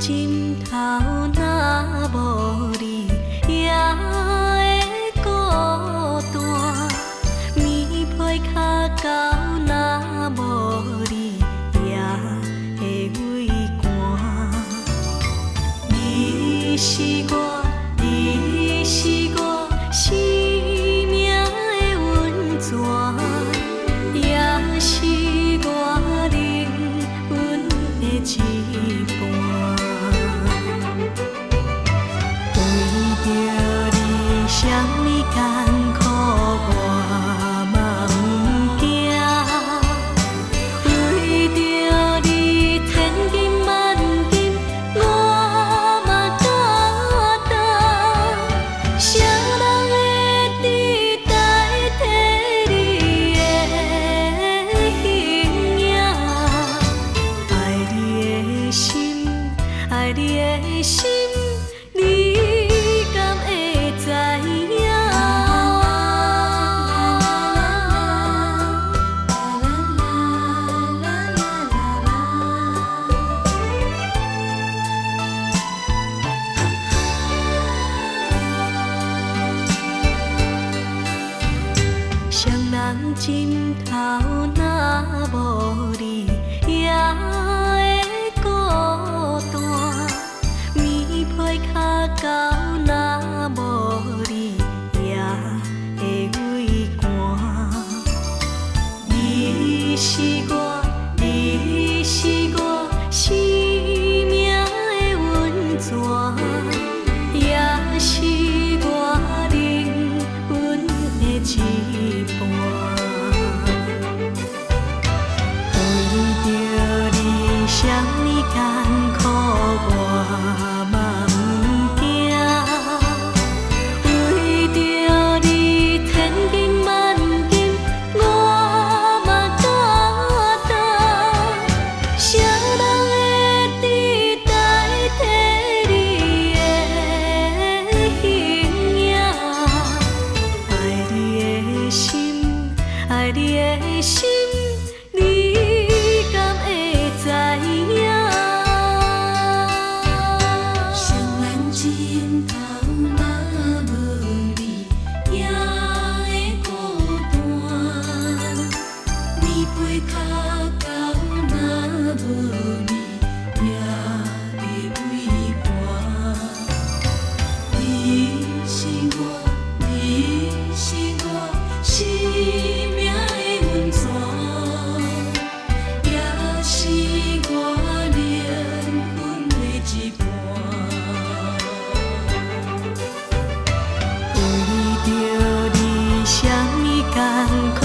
枕头若无你，也会孤单；棉被脚到若无你，也会畏寒。你是我，你是我生命的温泉，也是我灵魂的一半。为着你，啥物艰苦我嘛不惊。为着你，千金万金我嘛敢担。啥人会替代替你的形影？爱你的心，爱你的心，你敢会知影？双人枕头若无你，也会孤单；棉被脚到若无你，也会畏寒。你是我，你是我生命的温泉，也是我灵魂的一半。为着你，啥物艰苦我嘛不惊。为着你，千金万金我嘛敢担。啥人会替代替你的形影？爱你的心，爱你的心，你敢会知影？双人枕头若无你，也会孤单；棉被脚到若无你，也会畏寒。你是我，你是我生命的温泉，也是我灵魂的一半。为着你，啥物艰苦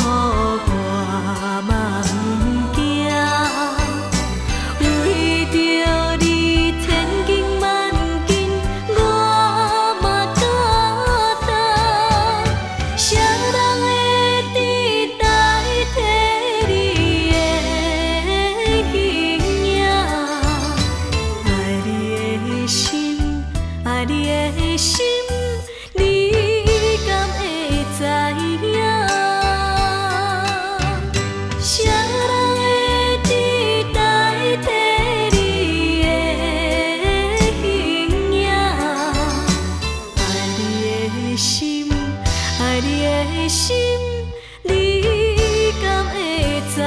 我嘛不惊。为着你，千金万金我嘛敢担。啥人会替代替你的形影？爱你的心，爱你的心，你敢会知影？啥人会替代替你的形影？爱你的心，爱你的心，你敢会知？